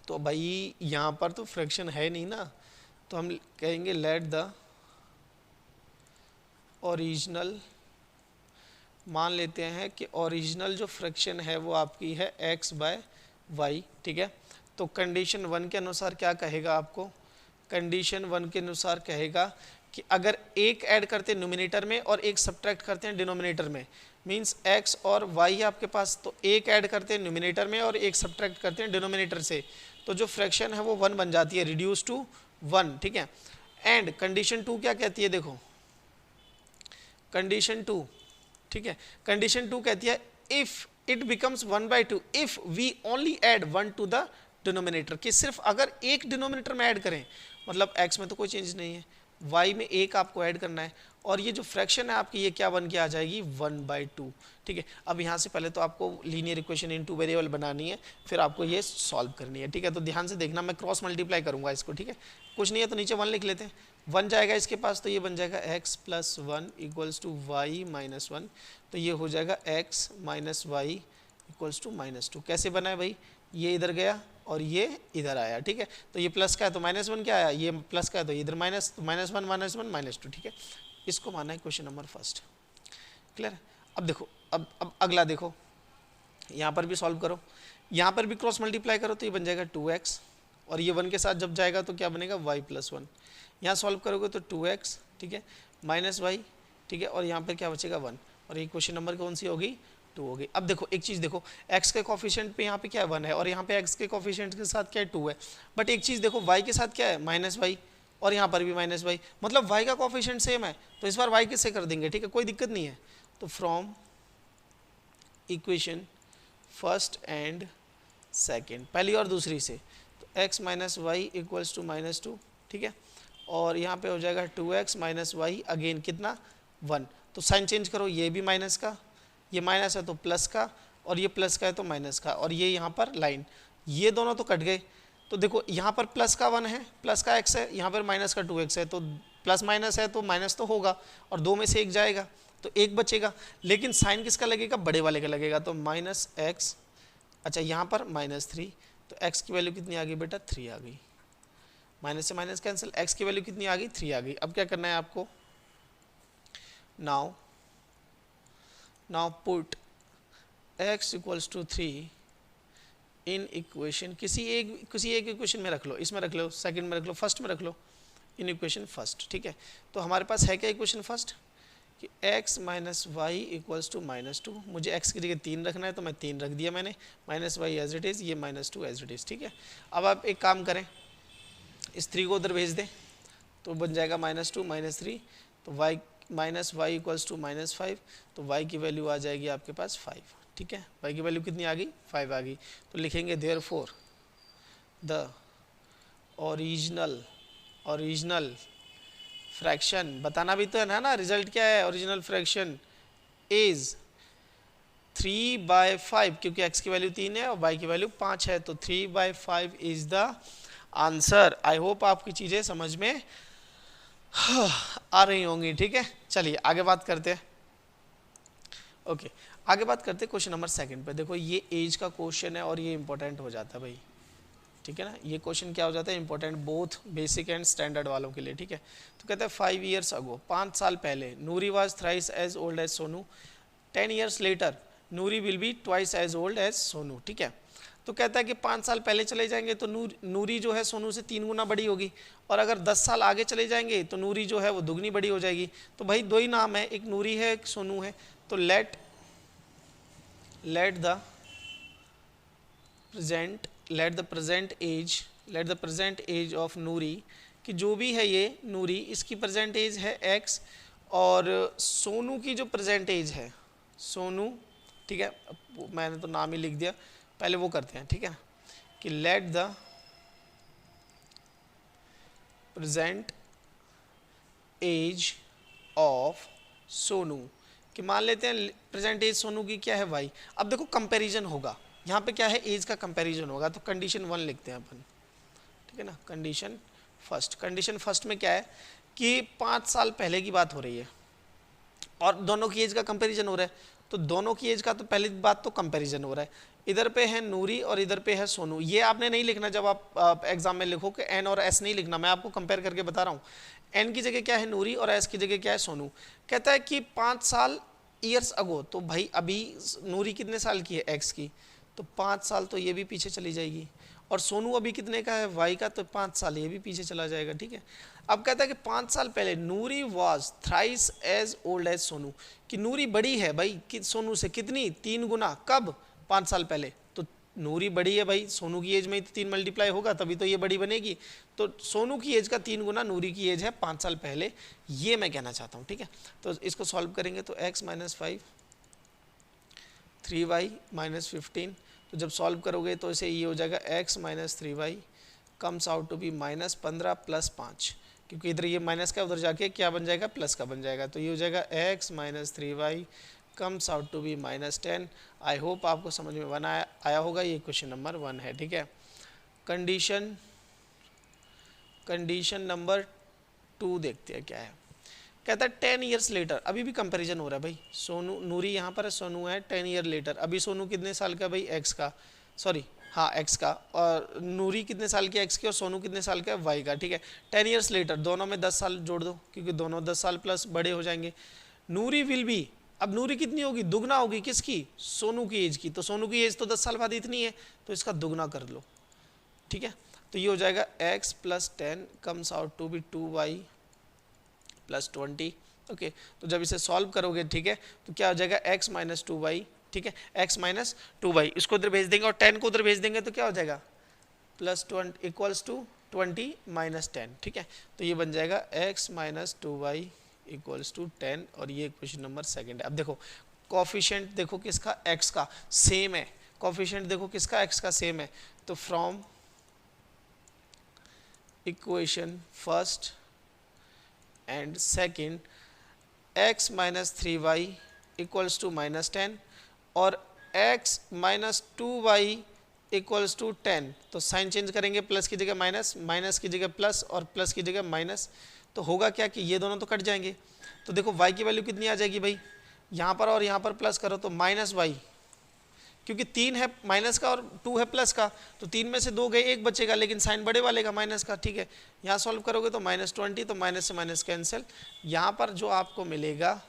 तो भाई यहाँ पर तो फ्रैक्शन है नहीं ना, तो हम कहेंगे लेट द ओरिजिनल, मान लेते हैं कि ओरिजिनल जो फ्रैक्शन है वो आपकी है x/y। ठीक है, तो कंडीशन 1 के अनुसार क्या कहेगा आपको, कंडीशन 1 के अनुसार कहेगा कि अगर एक ऐड करते हैं न्यूमिनेटर में और एक सब्ट्रैक्ट करते हैं डिनोमिनेटर में, मींस x और y है आपके पास, तो एक ऐड करते हैं न्यूमिनेटर में और एक सब्ट्रैक्ट करते हैं डिनोमिनेटर से, तो जो फ्रैक्शन है वो 1 बन जाती है, रिड्यूस टू 1। ठीक है, एंड कंडीशन 2 क्या कहती है, देखो कंडीशन 2, ठीक है, कंडीशन 2 कहती है if it becomes 1/2 if we only add 1 to the denominator, कि सिर्फ अगर एक डिनोमिनेटर में ऐड करें, मतलब x में तो कोई चेंज नहीं है, y में एक आपको ऐड करना है और ये जो फ्रैक्शन है आपकी ये क्या बन के आ जाएगी 1/2। ठीक है, अब यहाँ से पहले तो आपको linear equation in two variable बनानी है, फिर आपको ये सॉल्व करनी है। ठीक है, तो ध्यान से देखना, मैं क्रॉस मल्टीप्लाई करूँगा इसको। ठीक है, कुछ नहीं है तो नीचे 1 लिख लेते हैं, 1 जाएगा इसके पास तो ये बन जाएगा x + 1 = y - 1, तो ये हो जाएगा x - y = -2। कैसे बना है भाई, ये इधर गया और ये इधर आया। ठीक है, तो ये प्लस का है तो -1 क्या आया, ये प्लस का है तो इधर माइनस, तो -1 -1 -2। ठीक है, इसको माना है क्वेश्चन नंबर फर्स्ट। क्लियर। अब देखो, अब अगला देखो, यहाँ पर भी सॉल्व करो, यहाँ पर भी क्रॉस मल्टीप्लाई करो तो ये बन जाएगा 2x, और ये 1 के साथ जब जाएगा तो क्या बनेगा y + 1। यहाँ सॉल्व करोगे तो 2x, ठीक है, -y, ठीक है, और यहाँ पर क्या बचेगा 1, और ये क्वेश्चन नंबर कौन सी होगी 2 होगी। अब देखो एक चीज़ देखो, x के कोफिशिएंट पे यहाँ पे क्या है 1 है, और यहाँ पे x के कोफिशिएंट के साथ क्या है 2 है, बट एक चीज़ देखो y के साथ क्या है -y, और यहाँ पर भी -y, मतलब y का कोफिशिएंट सेम है, तो इस बार y किससे कर देंगे। ठीक है, कोई दिक्कत नहीं है। तो from equation first and second, पहली और दूसरी से, तो x - y = -2। ठीक है, और यहाँ पे हो जाएगा 2x - y, अगेन कितना 1, तो साइन चेंज करो, ये भी माइनस का, ये माइनस है तो प्लस का, और ये प्लस का है तो माइनस का, और ये यहाँ पर लाइन, ये दोनों तो कट गए। तो देखो यहाँ पर प्लस का 1 है, प्लस का x है, यहाँ पर माइनस का 2x है, तो प्लस माइनस है तो माइनस तो होगा, और 2 में से 1 जाएगा तो 1 बचेगा, लेकिन साइन किसका लगेगा, बड़े वाले का लगेगा, तो -x। अच्छा, यहाँ पर -3, तो x की वैल्यू कितनी आ गई बेटा 3 आ गई, माइनस से माइनस कैंसिल, x की वैल्यू कितनी आ गई 3 आ गई। अब क्या करना है आपको, now put x = 3 in equation, किसी एक इक्वेशन में रख लो, इसमें रख लो, सेकंड में रख लो, फर्स्ट में रख लो, इन इक्वेशन फर्स्ट। ठीक है, तो हमारे पास है क्या इक्वेशन फर्स्ट कि x - y = -2, मुझे x की जगह 3 रखना है तो मैं 3 रख दिया मैंने, -y एज इट इज़, ये -2 एज इट इज़। ठीक है, अब आप एक काम करें, इस 3 को उधर भेज दें तो बन जाएगा -2 -3, तो y = -5, तो y की वैल्यू आ जाएगी आपके पास 5। ठीक है, y की वैल्यू कितनी आ गई 5 आ गई, तो लिखेंगे देयरफॉर द ओरिजिनल फ्रैक्शन, बताना भी तो है ना रिजल्ट क्या है, ओरिजिनल फ्रैक्शन इज 3/5, क्योंकि x की वैल्यू 3 है और y की वैल्यू 5 है, तो 3/5 is the answer. I hope आपकी चीज़ें समझ में आ रही होंगी। ठीक है, चलिए आगे बात करते हैं। ओके, आगे बात करते हैं क्वेश्चन नंबर सेकंड पे। देखो ये एज का क्वेश्चन है और ये इंपॉर्टेंट हो जाता है भाई। ठीक है ना, ये क्वेश्चन क्या हो जाता है important, both basic and standard वालों के लिए। ठीक है, तो कहते हैं 5 years अगो, 5 साल पहले, Noori was thrice as old as Sonu, 10 years later Noori will be twice as old as Sonu. ठीक है, तो कहता है कि 5 साल पहले चले जाएंगे तो नूरी जो है सोनू से 3 गुना बड़ी होगी, और अगर 10 साल आगे चले जाएंगे तो नूरी जो है वो दुगनी बड़ी हो जाएगी। तो भाई दो ही नाम है, एक नूरी है एक सोनू है, तो let the present age of Noori, कि जो भी है ये नूरी, इसकी प्रेजेंट एज है x, और सोनू की जो प्रेजेंट एज है सोनू, ठीक है, मैंने तो नाम ही लिख दिया, पहले वो करते हैं। ठीक है, कि let the present age of Sonu, कि मान लेते हैं प्रेजेंट एज सोनू की क्या है y। अब देखो कंपैरिजन होगा, यहाँ पे क्या है एज का कंपैरिजन होगा, तो कंडीशन 1 लिखते हैं अपन। ठीक है ना, कंडीशन फर्स्ट में क्या है कि 5 साल पहले की बात हो रही है और दोनों की एज का कंपैरिजन हो रहा है, तो दोनों की एज का तो पहली बात तो कंपैरिजन हो रहा है, इधर पे है नूरी और इधर पे है सोनू। ये आपने नहीं लिखना जब आप एग्जाम में लिखो कि एन और एस नहीं लिखना, मैं आपको कंपेयर करके बता रहा हूँ। एन की जगह क्या है नूरी और एस की जगह क्या है सोनू। कहता है कि 5 साल ईयर्स अगो, तो भाई अभी नूरी कितने साल की है एक्स की, तो 5 साल तो ये भी पीछे चली जाएगी, और सोनू अभी कितने का है वाई का, तो 5 साल ये भी पीछे चला जाएगा। ठीक है, अब कहता है कि 5 साल पहले Noori was thrice as old as Sonu, कि नूरी बड़ी है भाई कि सोनू से, कितनी 3 गुना, कब 5 साल पहले, तो नूरी बड़ी है भाई, सोनू की एज में ही तो 3 मल्टीप्लाई होगा तभी तो ये बड़ी बनेगी, तो सोनू की एज का 3 गुना नूरी की एज है 5 साल पहले, ये मैं कहना चाहता हूँ। ठीक है, तो इसको सॉल्व करेंगे तो x - 5 3y - 15, तो जब सॉल्व करोगे तो इसे ये हो जाएगा x - 3y comes out to be -15 + 5, क्योंकि इधर ये माइनस का उधर जाके क्या बन जाएगा, प्लस का बन जाएगा। तो ये हो जाएगा x minus 3y comes out to be -10। I hope आपको समझ में आया होगा। ये क्वेश्चन नंबर 1 है, ठीक है। कंडीशन नंबर 2 देखते हैं क्या है। कहता है 10 ईयर्स लेटर, अभी भी कंपैरिजन हो रहा है भाई। सोनू, नूरी यहाँ पर है, सोनू है 10 ईयर लेटर। अभी सोनू कितने साल का भाई, x का, सॉरी हाँ x का, और नूरी कितने साल की x की, और सोनू कितने साल का y का, ठीक है। 10 ईयर्स लेटर, दोनों में 10 साल जोड़ दो क्योंकि दोनों 10 साल प्लस बड़े हो जाएंगे। नूरी विल बी, अब नूरी कितनी होगी, दुगना होगी किसकी, सोनू की एज की। तो सोनू की एज तो 10 साल बाद इतनी है, तो इसका दुगना कर लो, ठीक है। तो ये हो जाएगा x plus 10 comes out to be 2y plus 20। Okay, तो जब इसे सॉल्व करोगे, ठीक है, तो क्या हो जाएगा x माइनस 2y, ठीक है, x माइनस 2y, इसको उधर भेज देंगे और 10 को उधर भेज देंगे तो क्या हो जाएगा, प्लस 20 इक्वल्स टू 20 माइनस 10, ठीक है। तो ये बन जाएगा x minus 2y equals to 10, और ये क्वेश्चन नंबर 2 है। अब देखो कोफिशिएंट देखो किसका, x का सेम है, कोफिशिएंट देखो किसका, x का सेम है। तो from equation first and second x minus 3y equals to -10 और x minus 2y equals to 10, तो साइन चेंज करेंगे, प्लस की जगह माइनस, माइनस की जगह प्लस और प्लस की जगह माइनस। तो होगा क्या कि ये दोनों तो कट जाएंगे। तो देखो y की वैल्यू कितनी आ जाएगी भाई, यहाँ पर और यहाँ पर प्लस करो तो -y, क्योंकि 3 है माइनस का और 2 है प्लस का, तो 3 में से 2 गए, 1 बचेगा, लेकिन साइन बड़े वाले का माइनस का, ठीक है। यहाँ सॉल्व करोगे तो -20, तो माइनस से माइनस कैंसिल, यहाँ पर जो आपको मिलेगा,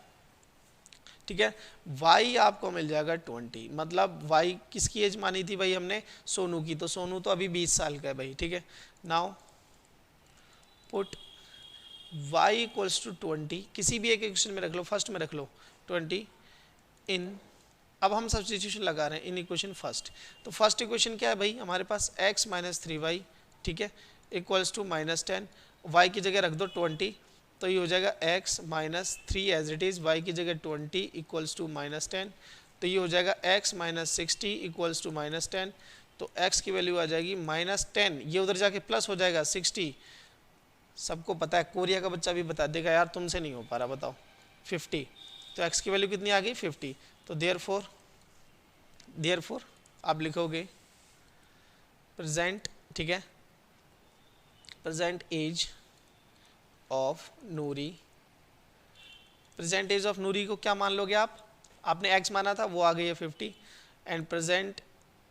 ठीक है, y आपको मिल जाएगा 20। मतलब y किसकी एज मानी थी भाई हमने, सोनू की, तो सोनू तो अभी 20 साल का है भाई, ठीक है। Now put y equals to 20, किसी भी एक इक्वेशन में रख लो, फर्स्ट में रख लो 20 इन, अब हम सब्स्टिट्यूशन लगा रहे हैं इन इक्वेशन फर्स्ट। तो फर्स्ट इक्वेशन क्या है भाई हमारे पास, x माइनस 3y, ठीक है, इक्वल्स टू -10, y की जगह रख दो 20, तो ये हो जाएगा x minus 3 as it is, y की जगह 20 इक्वल्स टू -10, तो ये हो जाएगा x माइनस 60 इक्वल्स टू -10, तो x की वैल्यू आ जाएगी -10, ये उधर जाके प्लस हो जाएगा 60। सबको पता है, कोरिया का बच्चा भी बता देगा यार, तुमसे नहीं हो पा रहा, बताओ 50, तो x की वैल्यू कितनी आ गई 50। तो देयरफॉर आप लिखोगे प्रेजेंट, ठीक है, present age of Noori, present age of Noori को क्या मान लोगे आप, आपने x माना था वो आ गई है 50, and present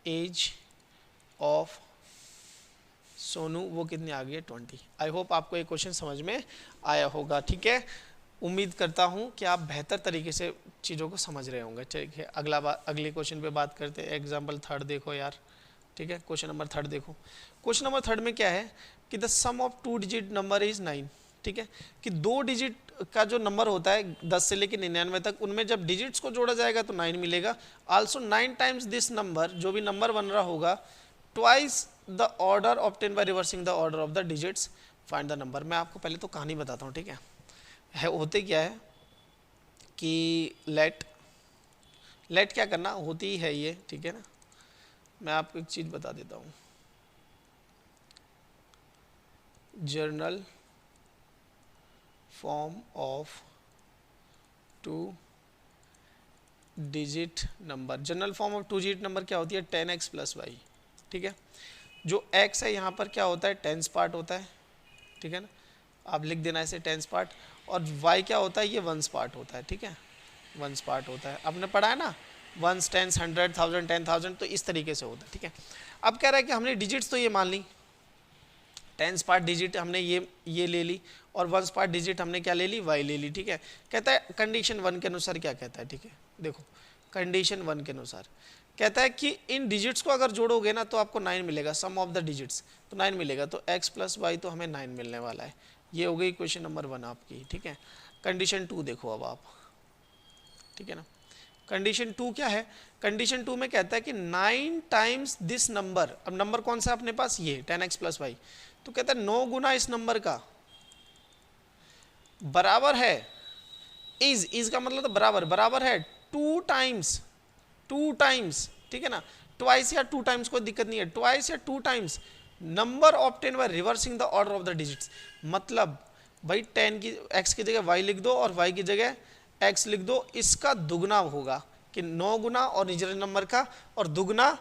age of Sonu वो कितनी आ गई है 20। आई होप आपको ये क्वेश्चन समझ में आया होगा, ठीक है। उम्मीद करता हूँ कि आप बेहतर तरीके से चीज़ों को समझ रहे होंगे, ठीक है। अगले क्वेश्चन पे बात करते हैं। एग्जाम्पल 3 देखो यार, ठीक है, क्वेश्चन नंबर 3 देखो। क्वेश्चन नंबर 3 में क्या है कि the sum of 2 digit number is 9, ठीक है, कि 2 डिजिट का जो नंबर होता है 10 से लेकर 99 तक, उनमें जब डिजिट्स को जोड़ा जाएगा तो 9 मिलेगा। आल्सो 9 टाइम्स दिस नंबर, जो भी नंबर बन रहा होगा, twice the order obtain by reversing the order of the digits, find the number. मैं आपको पहले तो कहानी बताता हूँ, ठीक है। होते क्या है कि लेट क्या करना होती है ये, ठीक है ना। मैं आपको एक चीज़ बता देता हूँ, journal form of 2 digit number, general form of 2 digit number क्या होती है, 10x प्लस वाई, ठीक है। जो x है यहाँ पर क्या होता है, टेंस पार्ट होता है, ठीक है ना, आप लिख देना इसे टेंस पार्ट, और y क्या होता है, ये वंस पार्ट होता है, ठीक है, वंस पार्ट होता है। आपने पढ़ा है ना, वंस, टेंस, 100, 1000, 10,000, तो इस तरीके से होता है, ठीक है। अब कह रहा है कि हमने डिजिट्स तो ये मान ली, टेंस पार्ट डिजिट हमने ये ले ली, और वंस पार्ट डिजिट हमने क्या ले ली, y ले ली, ठीक है। कहता है कंडीशन 1 के अनुसार क्या कहता है, ठीक है, देखो कंडीशन 1 के अनुसार कहता है कि इन डिजिट्स को अगर जोड़ोगे ना तो आपको 9 मिलेगा, सम ऑफ द डिजिट्स, तो 9 मिलेगा, तो x प्लस वाई तो हमें 9 मिलने वाला है। ये हो गई क्वेश्चन नंबर 1 आपकी, ठीक है। कंडीशन 2 देखो अब आप, ठीक है ना। कंडीशन 2 क्या है, कंडीशन 2 में कहता है कि 9 टाइम्स दिस नंबर, अब नंबर कौन सा है अपने पास, ये 10x प्लस वाई, तो कहता है 9 गुना इस नंबर का बराबर है, इज का मतलब तो बराबर है 2 टाइम्स, ठीक है ना, ट्वाइस या 2 टाइम्स, कोई दिक्कत नहीं है, ट्वाइस या 2 times number obtain by reversing the order of the digits. मतलब भाई 10 की x की जगह y लिख दो और y की जगह x लिख दो, इसका दुगना होगा कि 9 गुना और नेचुरल नंबर का, और दुगना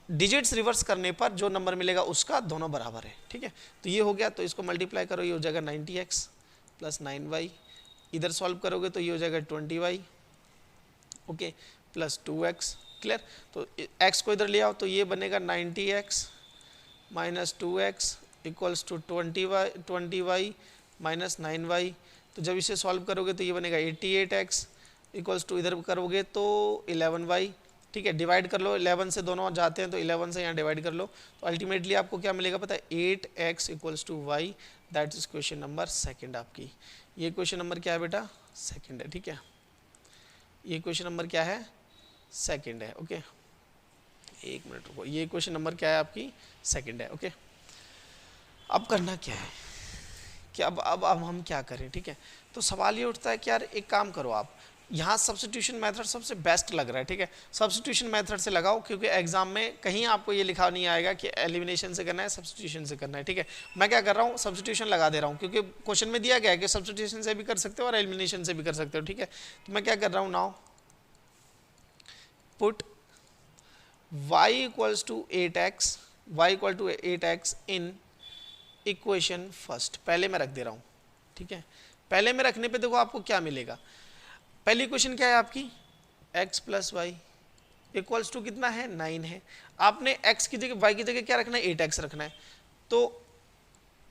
डिजिट्स रिवर्स करने पर जो नंबर मिलेगा उसका, दोनों बराबर है। ठीक है, तो ये हो गया, तो इसको मल्टीप्लाई करो, ये हो जाएगा 90x प्लस 9y, इधर सॉल्व करोगे तो ये हो जाएगा 20y, okay, plus 2x। Clear, तो x को इधर ले आओ तो ये बनेगा 90x minus 2x equals to 20y minus 9y। तो जब इसे सॉल्व करोगे तो ये बनेगा 88x इक्वल्स टू, इधर करोगे तो 11y। ठीक है, डिवाइड कर लो, 11 से दोनों जाते हैं तो 11 से यहाँ डिवाइड कर लो, तो अल्टीमेटली आपको क्या मिलेगा पता है, 8x equals to y। That is question number second आपकी। ये क्वेश्चन नंबर क्या है बेटा, सेकंड है। ठीक है, ये क्वेश्चन नंबर क्या है, सेकंड है। ओके, एक मिनट रुको, ये क्वेश्चन नंबर क्या है आपकी, सेकंड है। ओके, अब करना क्या है कि अब हम क्या करें। ठीक है, तो सवाल ये उठता है कि यार एक काम करो, आप यहाँ सब्स्टिट्यूशन मेथड सबसे बेस्ट लग रहा है। ठीक है, सब्स्टिट्यूशन मेथड से लगाओ, क्योंकि एग्जाम में कहीं आपको ये लिखा नहीं आएगा कि एलिमिनेशन से करना है, सब्स्टिट्यूशन से करना है। ठीक है, मैं क्या कर रहा हूँ, सब्स्टिट्यूशन लगा दे रहा हूँ, क्योंकि क्वेश्चन में दिया गया है कि सब्स्टिट्यूशन से भी कर सकते हो और एलिमिनेशन से भी कर सकते हो। ठीक है, तो मैं क्या कर रहा हूँ, now put y equals to 8x, y equal to 8x in equation first, पहले मैं रख दे रहा हूँ। ठीक है, पहले में रखने पे देखो आपको क्या मिलेगा। पहली इक्वेशन क्या है आपकी, x plus y equals to कितना है, 9 है। आपने x की जगह y की जगह क्या रखना है, 8x रखना है, तो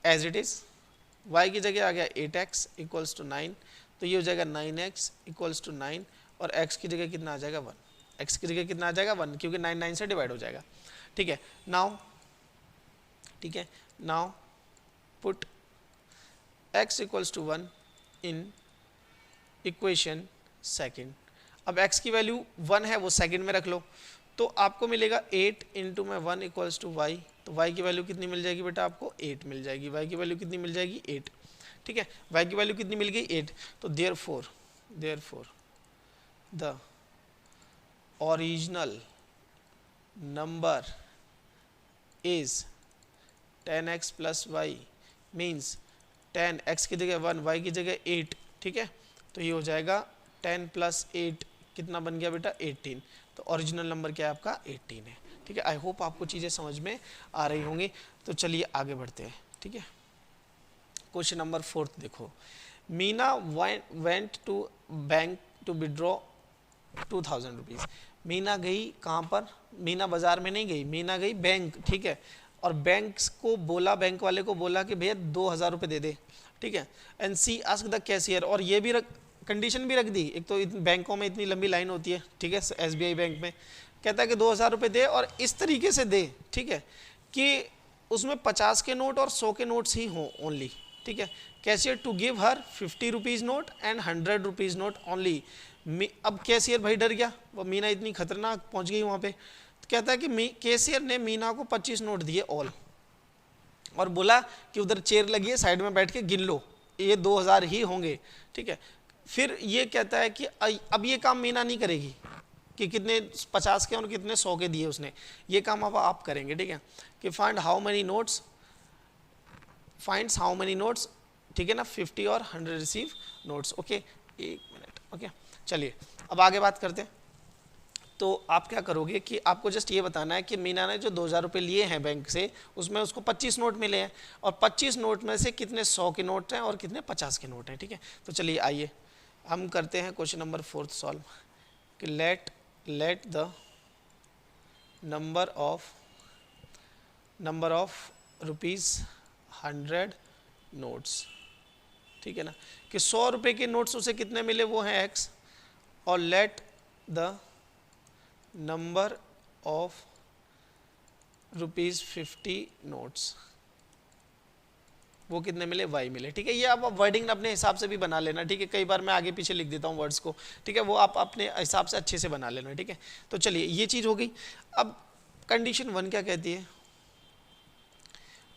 एज इट इज y की जगह आ गया 8x इक्वल्स टू 9, तो ये हो जाएगा 9x इक्वल्स टू 9, और x की जगह कितना आ जाएगा 1, x की जगह कितना आ जाएगा 1, क्योंकि 9 9 से डिवाइड हो जाएगा। ठीक है, नाउ ठीक है, now put x equals to 1 in equation second. अब x की वैल्यू 1 है, वो सेकंड में रख लो, तो आपको मिलेगा 8 इंटू में 1 इक्वल्स टू y, तो y की वैल्यू कितनी मिल जाएगी बेटा, आपको 8 मिल जाएगी। y की वैल्यू कितनी मिल जाएगी, 8। ठीक है, y की वैल्यू कितनी मिल गई, 8। तो therefore the original number is 10x plus y, means 10, x की जगह 1, y की जगह 8। ठीक है, तो ये हो जाएगा 10 प्लस 8 कितना बन गया बेटा, 18। तो ओरिजिनल नंबर क्या है आपका, 18 है। ठीक है, आई होप आपको चीज़ें समझ में आ रही होंगी। तो चलिए आगे बढ़ते हैं। ठीक है, क्वेश्चन नंबर 4 देखो, Meena went to bank to withdraw 2000 rupees. Meena गई कहाँ पर, मीना बाजार में नहीं गई, मीना गई बैंक। ठीक है, और बैंक को बोला, बैंक वाले को बोला कि भैया 2000 रुपये दे दे। ठीक है, and she ask the cashier, और ये भी कंडीशन भी रख दी। एक तो बैंकों में इतनी लंबी लाइन होती है, ठीक है, SBI बैंक में कहता है कि 2000 रुपये दे, और इस तरीके से दे, ठीक है, कि उसमें 50 के नोट और 100 के नोट्स ही हों ओनली। ठीक है, cashier to give her 50 rupees note and 100 rupees note only. अब कैशियर भाई डर गया, वो मीना इतनी खतरनाक पहुंच गई वहाँ पे, तो कहता है कि कैशियर ने मीना को 25 नोट दिए ऑल, और बोला कि उधर चेयर लगी है, साइड में बैठ के गिन लो, ये 2000 ही होंगे। ठीक है, फिर ये कहता है कि अब ये काम मीना नहीं करेगी कि कितने 50 के और कितने 100 के दिए उसने, ये काम अब आप करेंगे। ठीक है, कि find how many notes, finds how many notes, ठीक है ना, 50 और 100 रिसीव नोट्स। ओके, एक मिनट। ओके, चलिए अब आगे बात करते हैं। तो आप क्या करोगे कि आपको जस्ट ये बताना है कि मीना ने जो 2000 रुपये लिए हैं बैंक से, उसमें उसको 25 नोट मिले हैं, और 25 नोट में से कितने 100 के नोट हैं और कितने 50 के नोट हैं। ठीक है, तो चलिए आइए हम करते हैं क्वेश्चन नंबर 4 सॉल्व, कि let the number of ₹100 notes, ठीक है ना, कि 100 रुपये के नोट्स उसे कितने मिले, वो हैं x, और late the number of ₹50 notes, वो कितने मिले, y मिले। ठीक है, ये आप वर्डिंग अपने हिसाब से भी बना लेना। ठीक है, कई बार मैं आगे पीछे लिख देता हूँ वर्ड्स को। ठीक है, वो आप अपने हिसाब से अच्छे से बना लेना। ठीक है, तो चलिए ये चीज़ हो गई। अब कंडीशन 1 क्या कहती है,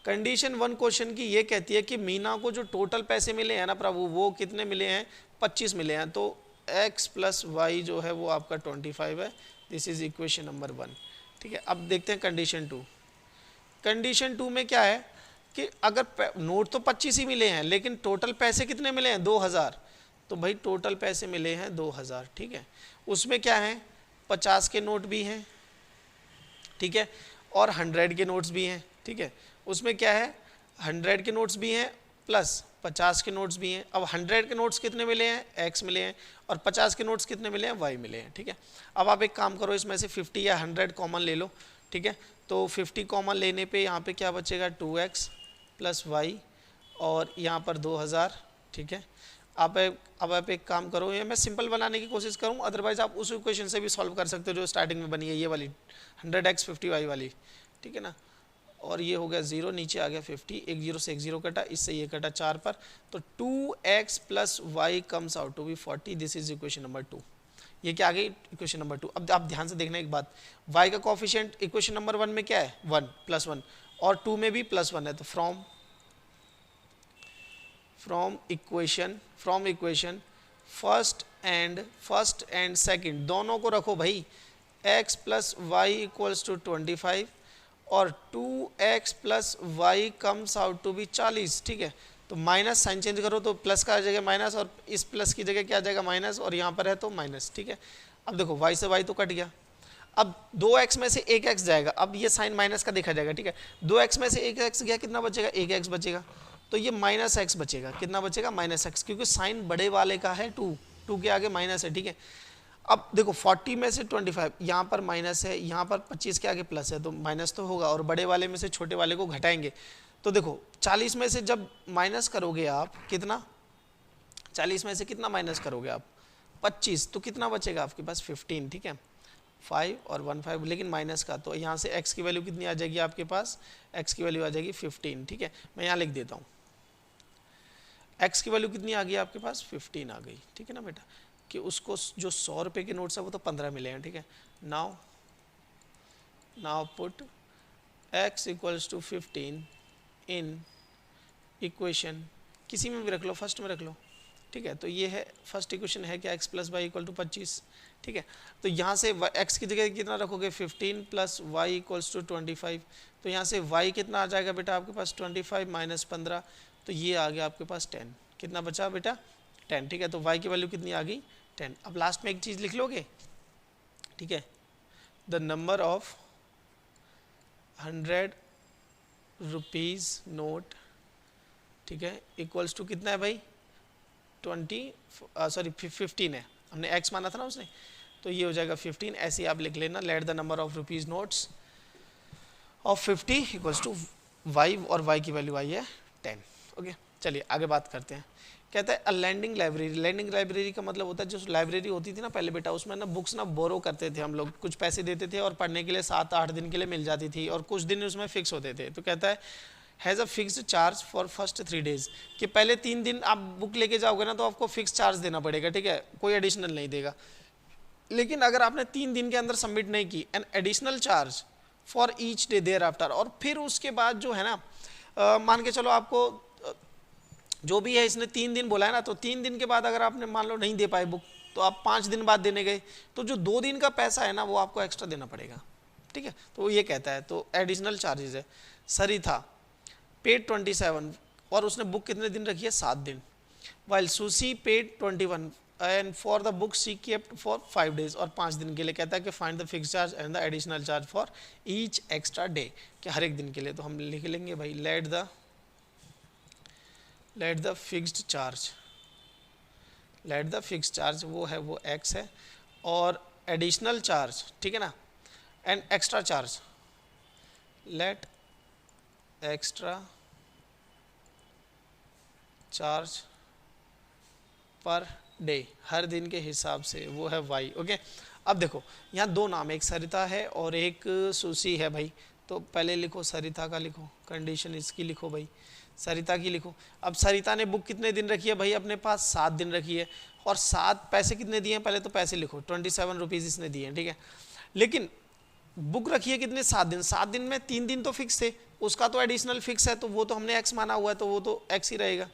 कंडीशन 1 क्वेश्चन की ये कहती है कि मीना को जो टोटल पैसे मिले हैं ना प्रभु, वो कितने मिले हैं, 25 मिले हैं। तो x प्लस वाई जो है वो आपका 25 है। This is equation number 1। ठीक है, अब देखते हैं कंडीशन 2। कंडीशन 2 में क्या है कि अगर नोट तो 25 ही मिले हैं लेकिन टोटल पैसे कितने मिले हैं 2000, तो भाई टोटल पैसे मिले हैं 2000, ठीक है। उसमें क्या है 50 के नोट भी हैं, ठीक है, और 100 के नोट्स भी हैं, ठीक है। उसमें क्या है 100 के नोट्स भी हैं प्लस 50 के नोट्स भी हैं। अब 100 के नोट्स कितने मिले हैं x मिले हैं, और 50 के नोट्स कितने मिले हैं y मिले हैं, ठीक है। अब आप एक काम करो, इसमें से 50 या 100 कॉमन ले लो, ठीक है। तो 50 कॉमन लेने पे यहाँ पे क्या बचेगा 2x प्लस y, और यहाँ पर 2000, ठीक है। अब आप एक काम करो, ये मैं सिंपल बनाने की कोशिश करूँ, अदरवाइज आप उस इक्वेशन से भी सॉल्व कर सकते हो जो स्टार्टिंग में बनी है, ये वाली 100x 50y वाली, ठीक है ना। और ये हो गया 0, नीचे आ गया 50, एक 0 से एक 0 कटा, इससे ये कटा 4 पर, तो 2x plus y comes out to be 40। This is equation number 2। ये क्या आ गई इक्वेशन नंबर 2। अब आप ध्यान से देखना एक बात, y का कोफिशिएंट इक्वेशन नंबर 1 में क्या है 1 प्लस 1, और 2 में भी प्लस 1 है, तो from equation first and second दोनों को रखो भाई, x plus y equals to 25 और 2x plus y comes out to be 40, ठीक है। तो माइनस साइन चेंज करो तो प्लस का आ जाएगा माइनस, और इस प्लस की जगह क्या आ जाएगा माइनस, और यहाँ पर है तो माइनस, ठीक है। अब देखो y से y तो कट गया, अब 2x में से 1x जाएगा, अब ये साइन माइनस का देखा जाएगा, ठीक है। 2x में से 1x गया, कितना बचेगा 1x बचेगा, तो ये माइनस x बचेगा, कितना बचेगा माइनस x, क्योंकि साइन बड़े वाले का है 2 के आगे माइनस है, ठीक है। अब देखो 40 में से 25, यहाँ पर माइनस है, यहाँ पर 25 के आगे प्लस है, तो माइनस तो होगा, और बड़े वाले में से छोटे वाले को घटाएंगे, तो देखो 40 में से जब माइनस करोगे आप कितना, 40 में से कितना माइनस करोगे आप 25, तो कितना बचेगा आपके पास 15, ठीक है। 5 और 1 5, लेकिन माइनस का, तो यहाँ से x की वैल्यू कितनी आ जाएगी आपके पास, x की वैल्यू आ जाएगी 15, ठीक है। मैं यहाँ लिख देता हूँ, x की वैल्यू कितनी आ गई आपके पास 15 आ गई, ठीक है ना बेटा, कि उसको जो 100 रुपये के नोट्स है वो तो 15 मिले हैं, ठीक है। Now put x equals to 15 in equation, किसी में भी रख लो, फर्स्ट में रख लो, ठीक है। तो ये है फर्स्ट इक्वेशन है क्या x plus y equal to 25, ठीक है। तो यहाँ से x की जगह कितना रखोगे 15 प्लस वाई इक्वल्स टू 25, तो यहाँ से y कितना आ जाएगा बेटा आपके पास 25 माइनस 15, तो ये आ गया आपके पास 10, कितना बचा बेटा 10, ठीक है। तो y की वैल्यू कितनी आ गई 10। अब लास्ट में एक चीज़ लिख लोगे, ठीक है, the number of 100 rupees note, ठीक है, इक्वल्स टू कितना है भाई 15 है, हमने x माना था ना उसने, तो ये हो जाएगा 15, ऐसे ही आप लिख लेना, let the number of rupees notes of 50 equals to y, और y की वैल्यू आई है 10। ओके, चलिए आगे बात करते हैं। कहता है लैंडिंग लाइब्रेरी का मतलब होता है जो लाइब्रेरी होती थी ना पहले बेटा, उसमें ना बुक्स ना बोरो करते थे हम लोग, कुछ पैसे देते थे और पढ़ने के लिए 7-8 दिन के लिए मिल जाती थी, और कुछ दिन उसमें फिक्स होते थे। तो कहता है has a fixed charge for first 3 days, कि पहले 3 दिन आप बुक लेके जाओगे ना तो आपको फिक्स चार्ज देना पड़ेगा, ठीक है, कोई एडिशनल नहीं देगा। लेकिन अगर आपने 3 दिन के अंदर सबमिट नहीं की, an additional charge for each day thereafter, और फिर उसके बाद जो है ना मान के चलो आपको जो भी है इसने 3 दिन बोला है ना, तो 3 दिन के बाद अगर आपने मान लो नहीं दे पाए बुक, तो आप 5 दिन बाद देने गए, तो जो 2 दिन का पैसा है ना वो आपको एक्स्ट्रा देना पड़ेगा, ठीक है। तो ये कहता है, तो एडिशनल चार्जेस है। सरिता पेड 27, और उसने बुक कितने दिन रखी है 7 दिन, while sushi paid 21 and for the book she kept for 5 days, और 5 दिन के लिए कहता है कि find the fix charge and the additional charge for each extra day, कि हर एक दिन के लिए। तो हम लिख लेंगे भाई लेट द फिक्स्ड चार्ज वो है वो x है, और एडिशनल चार्ज, ठीक है ना, and extra charge, let extra charge per day, हर दिन के हिसाब से वो है y। ओके, अब देखो यहाँ 2 नाम है, एक सरिता है और एक सुशी है भाई। तो पहले लिखो सरिता का, लिखो कंडीशन इसकी लिखो भाई, सरिता की लिखो। अब सरिता ने बुक कितने दिन रखी है भाई अपने पास 7 दिन रखी है, और 7 पैसे कितने दिए हैं, पहले तो पैसे लिखो 27 रुपीज़ इसने दिए हैं, ठीक है। लेकिन बुक रखी है कितने 7 दिन, 7 दिन में 3 दिन तो फिक्स थे, उसका तो एडिशनल फिक्स है, तो वो तो हमने x माना हुआ है, तो वो तो x ही रहेगा।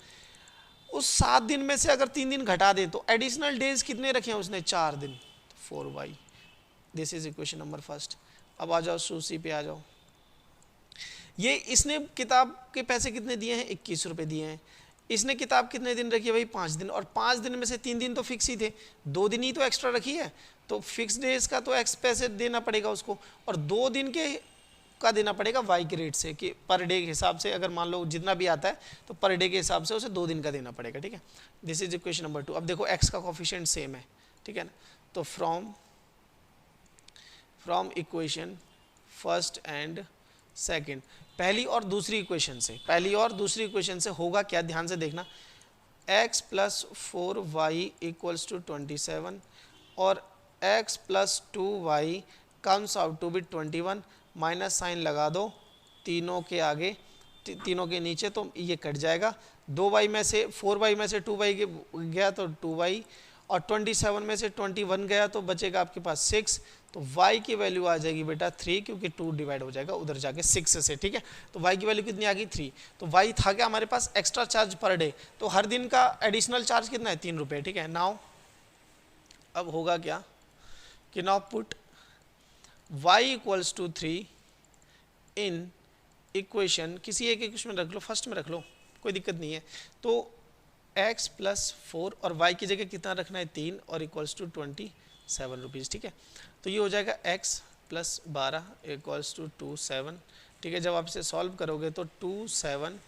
उस 7 दिन में से अगर 3 दिन घटा दें तो एडिशनल डेज कितने रखे हैं उसने 4 दिन, तो 4y। This is equation number first. अब आ जाओ सुशी पे आ जाओ। ये इसने किताब के पैसे कितने दिए हैं, 21 रुपये दिए हैं। इसने किताब कितने दिन रखी है भाई, 5 दिन, और 5 दिन में से 3 दिन तो फिक्स ही थे, 2 दिन ही तो एक्स्ट्रा रखी है, तो फिक्स डेज का तो एक्स पैसे देना पड़ेगा उसको, और 2 दिन के का देना पड़ेगा वाई के रेट से, कि पर डे के हिसाब से, अगर मान लो जितना भी आता है तो पर डे के हिसाब से उसे 2 दिन का देना पड़ेगा, ठीक है। This is equation number 2। अब देखो एक्स का कोफिशिएंट सेम है, ठीक है ना, तो from equation first and second, पहली और दूसरी इक्वेशन से होगा क्या, ध्यान से देखना, x plus 4y equals to 27 और x plus 2y comes out to be 21, minus sign लगा दो तीनों के आगे, तीनों के नीचे, तो ये कट जाएगा, 2y में से 4y में से 2y गया तो 2y, और 27 में से 21 गया तो बचेगा आपके पास 6, तो y की वैल्यू आ जाएगी बेटा 3, क्योंकि 2 डिवाइड हो जाएगा उधर जाके 6 से, ठीक है। तो y की वैल्यू कितनी आ गई, 3। तो y था क्या हमारे पास, एक्स्ट्रा चार्ज पर डे, तो हर दिन का एडिशनल चार्ज कितना है, 3 रुपये, ठीक है। नाउ अब होगा क्या कि now put y equals to 3 in equation, किसी एक इक्वेशन में रख लो, फर्स्ट में रख लो, कोई दिक्कत नहीं है। तो x प्लस 4 और y की जगह कितना रखना है, 3, और इक्वल्स टू 27 रुपीज़, ठीक है। तो ये हो जाएगा x प्लस 12 इक्वल्स टू 27, ठीक है। जब आप इसे सॉल्व करोगे तो 27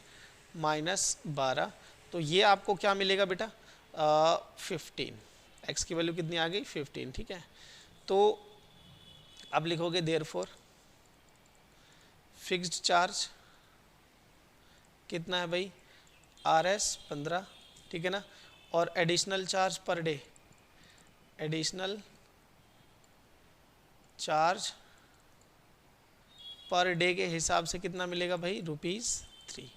माइनस 12, तो ये आपको क्या मिलेगा बेटा, 15, x की वैल्यू कितनी आ गई, 15, ठीक है। तो अब लिखोगे देयरफॉर फिक्स्ड चार्ज कितना है भाई, RS 15, ठीक है ना, और additional charge per day, additional charge per day के हिसाब से कितना मिलेगा भाई, ₹3,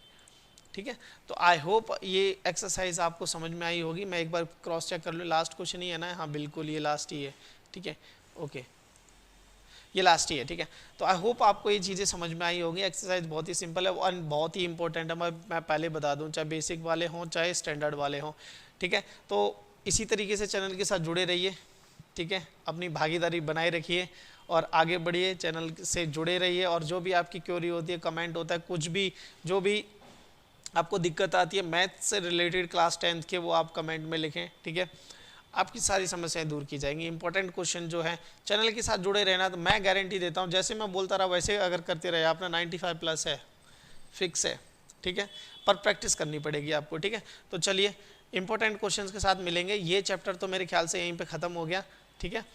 ठीक है। तो आई होप ये एक्सरसाइज आपको समझ में आई होगी। मैं एक बार क्रॉस चेक कर लूँ, लास्ट क्वेश्चन ही है ना, हाँ बिल्कुल ये लास्ट ही है, ठीक है, ओके ये लास्ट ही है, ठीक है। तो आई होप आपको ये चीज़ें समझ में आई होगी। एक्सरसाइज बहुत ही सिंपल है और बहुत ही इंपॉर्टेंट है, मैं पहले बता दूं, चाहे बेसिक वाले हों चाहे स्टैंडर्ड वाले हों, ठीक है। तो इसी तरीके से चैनल के साथ जुड़े रहिए, ठीक है, अपनी भागीदारी बनाए रखिए और आगे बढ़िए, चैनल से जुड़े रहिए, और जो भी आपकी क्वेरी होती है, कमेंट होता है, कुछ भी जो भी आपको दिक्कत आती है मैथ से रिलेटेड क्लास 10th के, वो आप कमेंट में लिखें, ठीक है। आपकी सारी समस्याएं दूर की जाएंगी। इंपॉर्टेंट क्वेश्चन जो है, चैनल के साथ जुड़े रहना, तो मैं गारंटी देता हूं, जैसे मैं बोलता रहा वैसे अगर करते रहे, आपने 95 प्लस है, फिक्स है, ठीक है, पर प्रैक्टिस करनी पड़ेगी आपको, ठीक है। तो चलिए इंपॉर्टेंट क्वेश्चंस के साथ मिलेंगे। ये चैप्टर तो मेरे ख्याल से यहीं पे ख़त्म हो गया, ठीक है।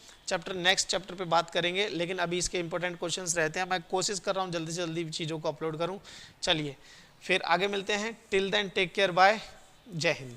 नेक्स्ट चैप्टर पे बात करेंगे, लेकिन अभी इसके इंपॉर्टेंट क्वेश्चंस रहते हैं। मैं कोशिश कर रहा हूँ जल्दी से जल्दी चीज़ों को अपलोड करूँ। चलिए फिर आगे मिलते हैं, till then take care, bye, जय हिंद।